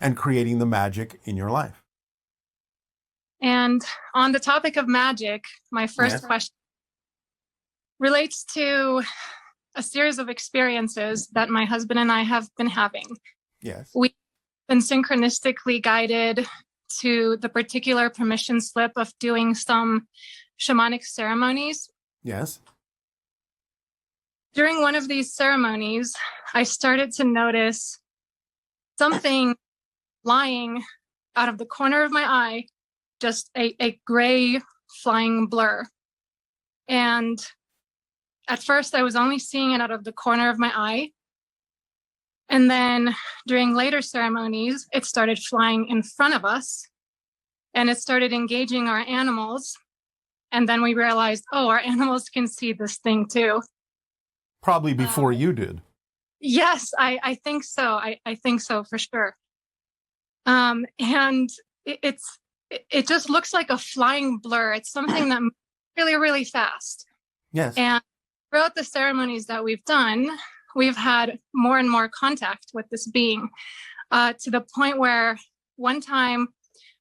and creating the magic in your life. And on the topic of magic, my first question relates to a series of experiences that my husband and I have been having. Yes. We've been synchronistically guided to the particular permission slip of doing some shamanic ceremonies. Yes. During one of these ceremonies, I started to notice something flying out of the corner of my eye, just a gray flying blur. And at first, I was only seeing it out of the corner of my eye. And then during later ceremonies, it started flying in front of us and it started engaging our animals. And then we realized, oh, our animals can see this thing too. Probably before you did. Yes, I think so. I think so for sure. And it just looks like a flying blur. It's something that moves really, really fast. Yes. And throughout the ceremonies that we've done, we've had more and more contact with this being, to the point where one time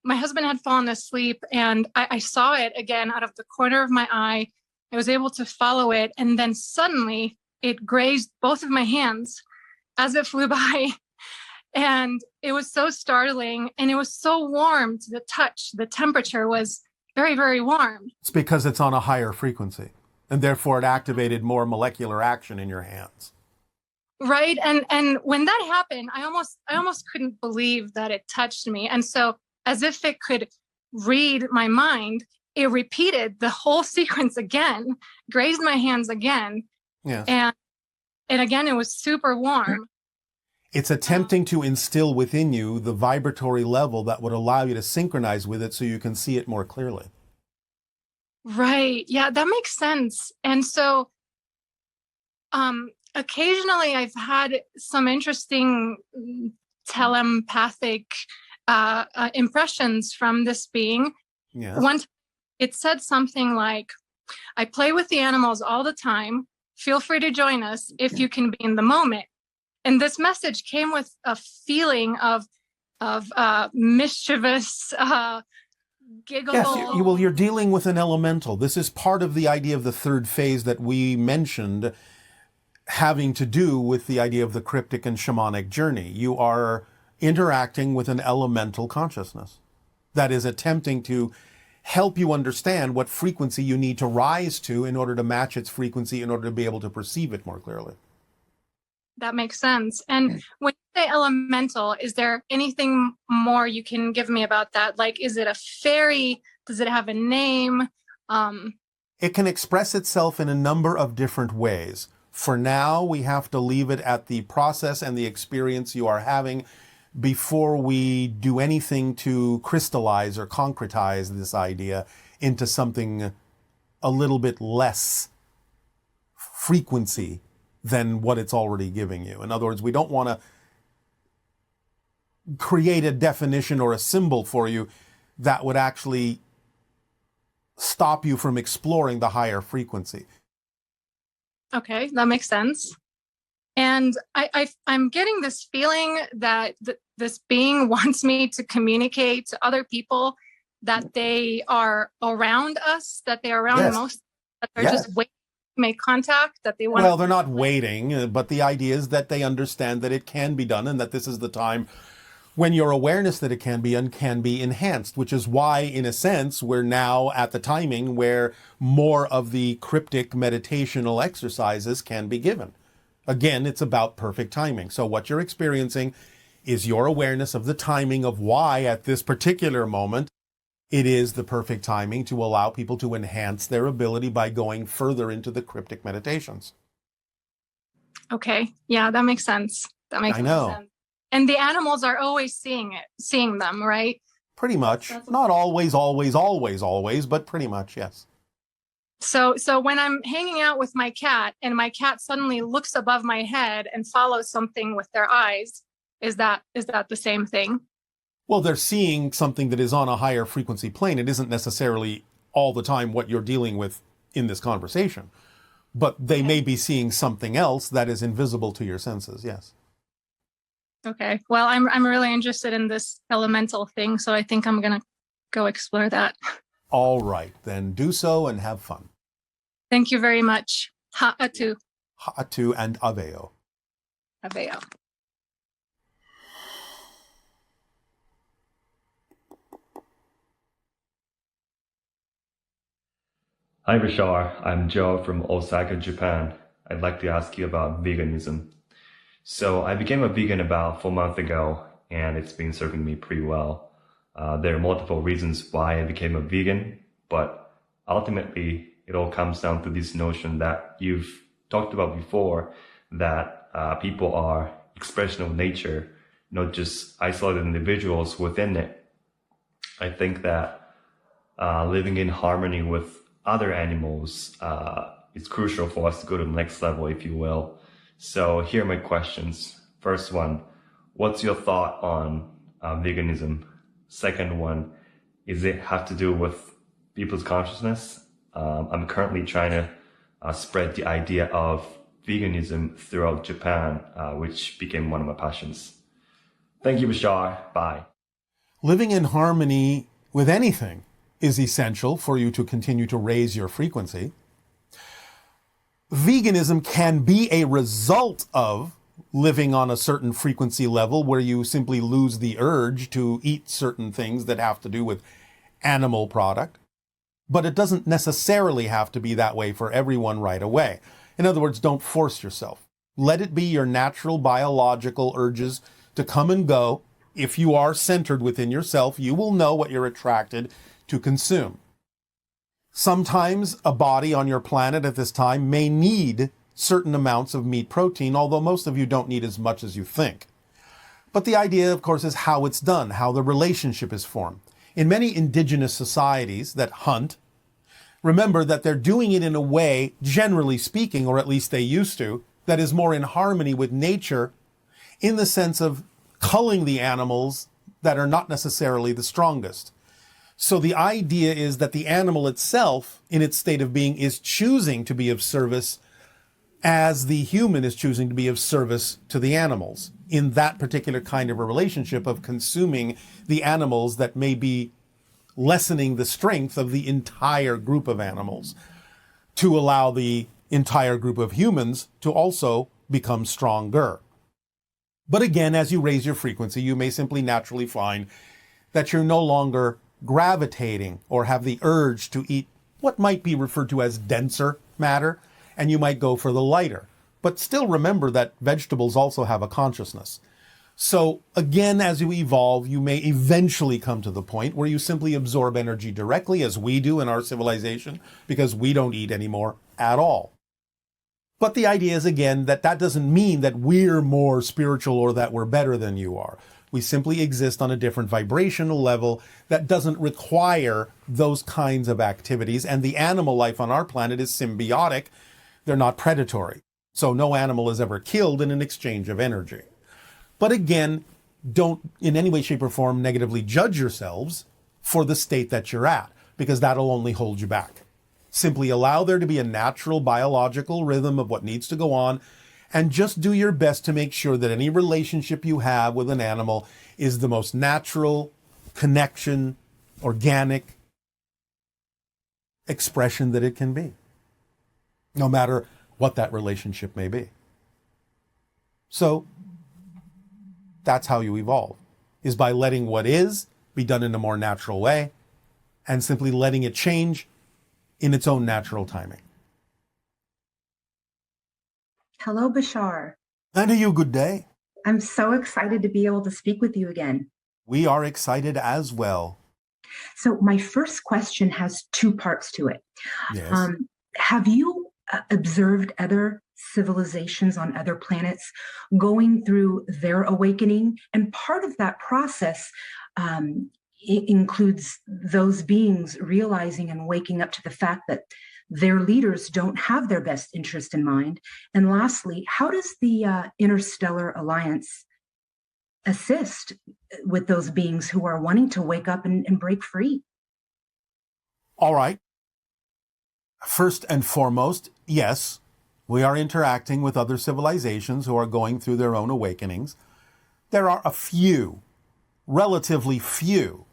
my husband had fallen asleep and I saw it again out of the corner of my eye. I was able to follow it. And then suddenly it grazed both of my hands as it flew by. And it was so startling and it was so warm to the touch. The temperature was very, very warm. It's because it's on a higher frequency and therefore it activated more molecular action in your hands. Right. And when that happened, I almost couldn't believe that it touched me. And so as if it could read my mind, it repeated the whole sequence again, grazed my hands again. Yes. And again, it was super warm. It's attempting to instill within you the vibratory level that would allow you to synchronize with it so you can see it more clearly. Right. Yeah, that makes sense. And so occasionally I've had some interesting telepathic impressions from this being. Yeah. Once it said something like, I play with the animals all the time. Feel free to join us if you can be in the moment. And this message came with a feeling of mischievous giggle. Yes, you're dealing with an elemental. This is part of the idea of the third phase that we mentioned, having to do with the idea of the cryptic and shamanic journey. You are interacting with an elemental consciousness that is attempting to help you understand what frequency you need to rise to in order to match its frequency in order to be able to perceive it more clearly. That makes sense. And when you say elemental, is there anything more you can give me about that? Like, is it a fairy? Does it have a name? It can express itself in a number of different ways. For now, we have to leave it at the process and the experience you are having before we do anything to crystallize or concretize this idea into something a little bit less frequency than what it's already giving you. In other words, we don't want to create a definition or a symbol for you that would actually stop you from exploring the higher frequency. Okay, that makes sense. And I'm getting this feeling that this being wants me to communicate to other people that they are around us, that they are around most, that they're just waiting to make contact, that they want. Well, they're not waiting, but the idea is that they understand that it can be done and that this is the time when your awareness that it can be and can be enhanced, which is why, in a sense, we're now at the timing where more of the cryptic meditational exercises can be given. Again, it's about perfect timing. So what you're experiencing is your awareness of the timing of why at this particular moment it is the perfect timing to allow people to enhance their ability by going further into the cryptic meditations. Okay. Yeah, that makes sense. That makes sense. And the animals are always seeing them, right? Pretty much. Not always, but pretty much, yes. So when I'm hanging out with my cat and my cat suddenly looks above my head and follows something with their eyes, is that the same thing? Well, they're seeing something that is on a higher frequency plane. It isn't necessarily all the time what you're dealing with in this conversation, but they may be seeing something else that is invisible to your senses, yes. Okay. Well, I'm really interested in this elemental thing, so I think I'm gonna go explore that. All right, then do so and have fun. Thank you very much. Ha'atu. Ha'atu and aveo. Aveo. Hi Bashar, I'm Joe from Osaka, Japan. I'd like to ask you about veganism. So I became a vegan about 4 months ago, and it's been serving me pretty well. There are multiple reasons why I became a vegan, but ultimately it all comes down to this notion that you've talked about before, that people are expression of nature, not just isolated individuals within it. I think that living in harmony with other animals is crucial for us to go to the next level, if you will. So here are my questions. First one, what's your thought on veganism? Second one, is it have to do with people's consciousness? I'm currently trying to spread the idea of veganism throughout Japan, which became one of my passions. Thank you, Bashar. Bye. Living in harmony with anything is essential for you to continue to raise your frequency. Veganism can be a result of living on a certain frequency level where you simply lose the urge to eat certain things that have to do with animal product. But it doesn't necessarily have to be that way for everyone right away. In other words, don't force yourself. Let it be your natural biological urges to come and go. If you are centered within yourself, you will know what you're attracted to consume. Sometimes a body on your planet at this time may need certain amounts of meat protein, although most of you don't need as much as you think. But the idea, of course, is how it's done, how the relationship is formed. In many indigenous societies that hunt, remember that they're doing it in a way, generally speaking, or at least they used to, that is more in harmony with nature in the sense of culling the animals that are not necessarily the strongest. So the idea is that the animal itself, in its state of being, is choosing to be of service as the human is choosing to be of service to the animals in that particular kind of a relationship of consuming the animals that may be lessening the strength of the entire group of animals to allow the entire group of humans to also become stronger. But again, as you raise your frequency, you may simply naturally find that you're no longer gravitating or have the urge to eat what might be referred to as denser matter, and you might go for the lighter. But still remember that vegetables also have a consciousness. So again, as you evolve, you may eventually come to the point where you simply absorb energy directly, as we do in our civilization, because we don't eat anymore at all. But the idea is, again, that doesn't mean that we're more spiritual or that we're better than you are. We simply exist on a different vibrational level that doesn't require those kinds of activities. And the animal life on our planet is symbiotic. They're not predatory. So no animal is ever killed in an exchange of energy. But again, don't in any way, shape, or form negatively judge yourselves for the state that you're at, because that'll only hold you back. Simply allow there to be a natural biological rhythm of what needs to go on, and just do your best to make sure that any relationship you have with an animal is the most natural connection, organic expression that it can be, no matter what that relationship may be. So that's how you evolve, is by letting what is be done in a more natural way and simply letting it change in its own natural timing. Hello, Bashar. And to you, good day. I'm so excited to be able to speak with you again. We are excited as well. So my first question has two parts to it. Yes. Have you observed other civilizations on other planets going through their awakening? And part of that process includes those beings realizing and waking up to the fact that their leaders don't have their best interest in mind. And lastly, how does the Interstellar Alliance assist with those beings who are wanting to wake up and break free? All right. First and foremost, yes, we are interacting with other civilizations who are going through their own awakenings. There are a few, relatively few,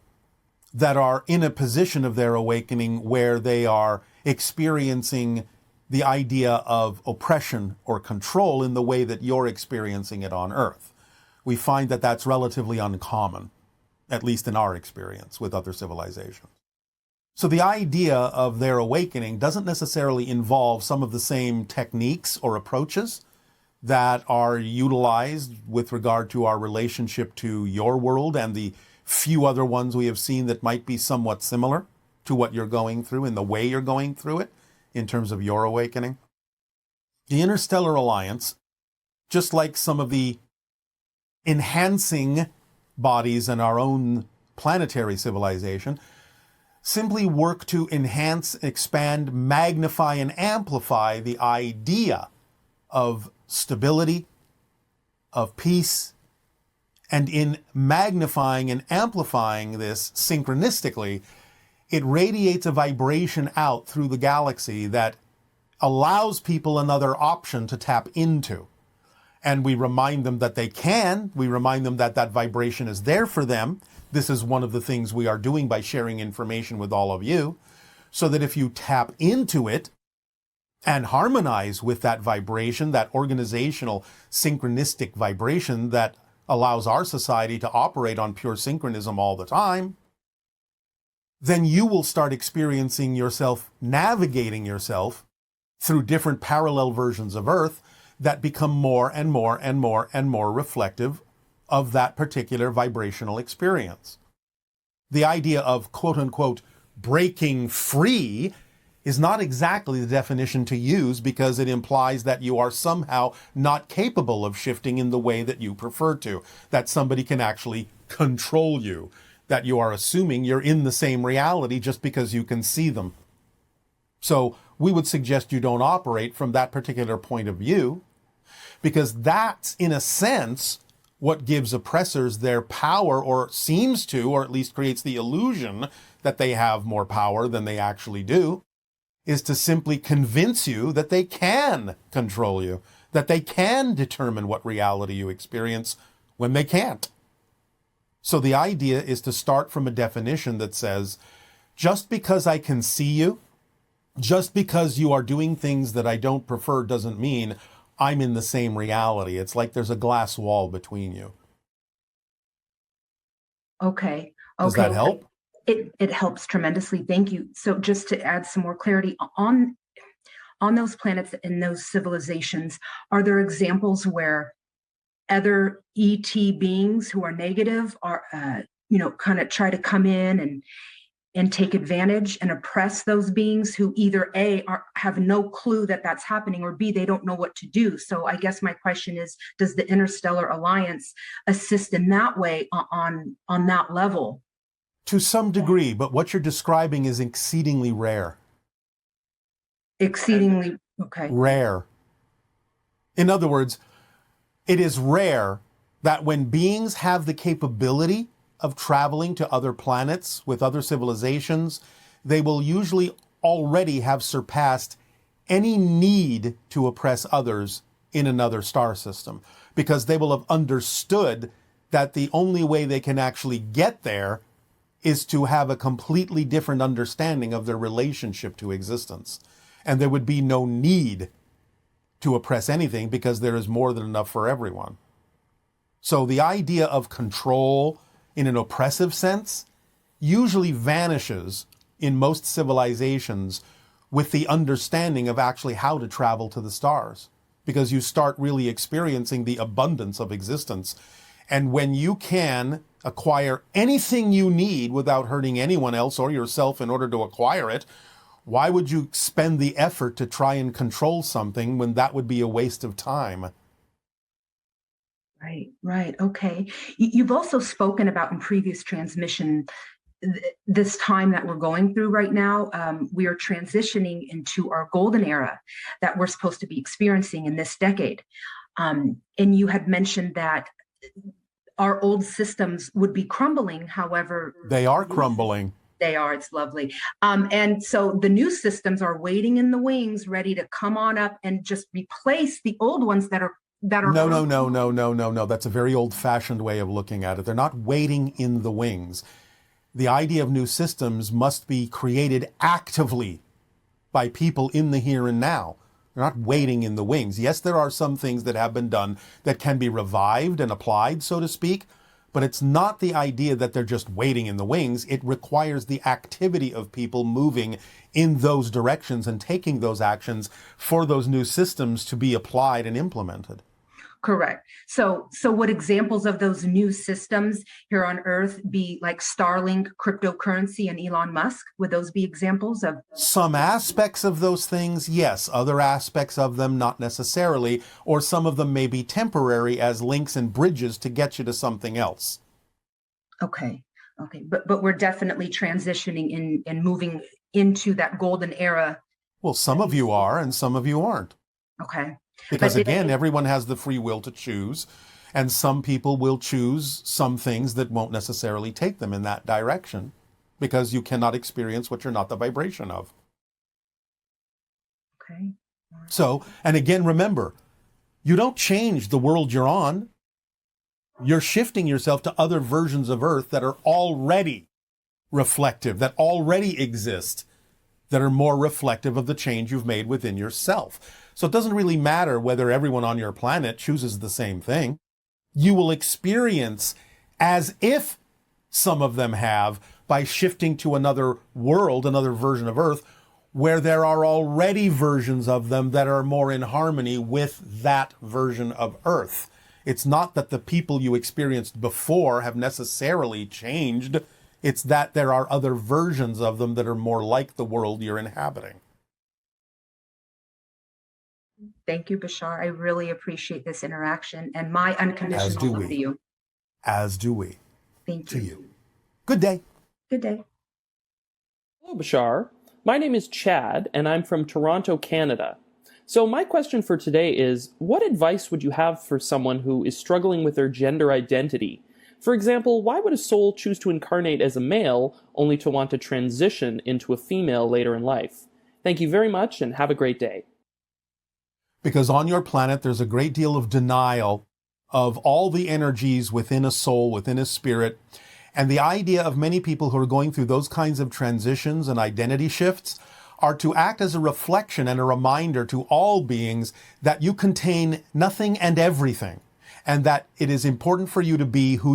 that are in a position of their awakening where they are experiencing the idea of oppression or control in the way that you're experiencing it on Earth. We find that that's relatively uncommon, at least in our experience with other civilizations. So the idea of their awakening doesn't necessarily involve some of the same techniques or approaches that are utilized with regard to our relationship to your world and the few other ones we have seen that might be somewhat similar to what you're going through and the way you're going through it in terms of your awakening. The Interstellar Alliance, just like some of the enhancing bodies in our own planetary civilization, simply work to enhance, expand, magnify, and amplify the idea of stability, of peace, and in magnifying and amplifying this synchronistically, it radiates a vibration out through the galaxy that allows people another option to tap into. And we remind them that they can. We remind them that that vibration is there for them. This is one of the things we are doing by sharing information with all of you, so that if you tap into it and harmonize with that vibration, that organizational synchronistic vibration that allows our society to operate on pure synchronism all the time, then you will start experiencing yourself, navigating yourself through different parallel versions of Earth that become more and more and more and more reflective of that particular vibrational experience. The idea of quote unquote breaking free is not exactly the definition to use, because it implies that you are somehow not capable of shifting in the way that you prefer to, that somebody can actually control you, that you are assuming you're in the same reality just because you can see them. So we would suggest you don't operate from that particular point of view, because that's, in a sense, what gives oppressors their power, or seems to, or at least creates the illusion that they have more power than they actually do, is to simply convince you that they can control you, that they can determine what reality you experience when they can't. So the idea is to start from a definition that says, just because I can see you, just because you are doing things that I don't prefer, doesn't mean I'm in the same reality. It's like there's a glass wall between you. Okay. Does that help? It helps tremendously. Thank you. So just to add some more clarity on those planets and those civilizations, are there examples where other ET beings who are negative are, kind of try to come in and take advantage and oppress those beings who either A, have no clue that that's happening, or B, they don't know what to do? So I guess my question is, does the Interstellar Alliance assist in that way on that level? To some degree, but what you're describing is exceedingly rare. Exceedingly, okay. Rare. In other words, it is rare that when beings have the capability of traveling to other planets with other civilizations, they will usually already have surpassed any need to oppress others in another star system, because they will have understood that the only way they can actually get there is to have a completely different understanding of their relationship to existence. And there would be no need to oppress anything, because there is more than enough for everyone. So the idea of control in an oppressive sense usually vanishes in most civilizations with the understanding of actually how to travel to the stars, because you start really experiencing the abundance of existence. And when you can acquire anything you need without hurting anyone else or yourself in order to acquire it, why would you spend the effort to try and control something when that would be a waste of time? Right. Okay. You've also spoken about in previous transmission this time that we're going through right now. We are transitioning into our golden era that we're supposed to be experiencing in this decade. And you had mentioned that our old systems would be crumbling. However, they are crumbling. They are. It's lovely. And so the new systems are waiting in the wings, ready to come on up and just replace the old ones that are that are No. That's a very old-fashioned way of looking at it. They're not waiting in the wings. The idea of new systems must be created actively by people in the here and now. They're not waiting in the wings. Yes, there are some things that have been done that can be revived and applied, so to speak, but it's not the idea that they're just waiting in the wings. It requires the activity of people moving in those directions and taking those actions for those new systems to be applied and implemented. Correct. So would examples of those new systems here on Earth be like Starlink, cryptocurrency, and Elon Musk? Would those be examples of? Some aspects of those things, yes. Other aspects of them, not necessarily. Or some of them may be temporary as links and bridges to get you to something else. Okay. But we're definitely transitioning and moving into that golden era. Well, some of you are and some of you aren't. Okay. Because again, everyone has the free will to choose, and some people will choose some things that won't necessarily take them in that direction, because you cannot experience what you're not the vibration of. Okay. So, and again, remember, you don't change the world you're on. You're shifting yourself to other versions of Earth that are already reflective, that already exist, that are more reflective of the change you've made within yourself. So it doesn't really matter whether everyone on your planet chooses the same thing. You will experience as if some of them have by shifting to another world, another version of Earth, where there are already versions of them that are more in harmony with that version of Earth. It's not that the people you experienced before have necessarily changed. It's that there are other versions of them that are more like the world you're inhabiting. Thank you, Bashar. I really appreciate this interaction and my unconditional love to you. As do we. Thank you. To you. Good day. Good day. Hello, Bashar. My name is Chad, and I'm from Toronto, Canada. So my question for today is, what advice would you have for someone who is struggling with their gender identity? For example, why would a soul choose to incarnate as a male only to want to transition into a female later in life? Thank you very much, and have a great day. Because on your planet, there's a great deal of denial of all the energies within a soul, within a spirit. And the idea of many people who are going through those kinds of transitions and identity shifts are to act as a reflection and a reminder to all beings that you contain nothing and everything, and that it is important for you to be who you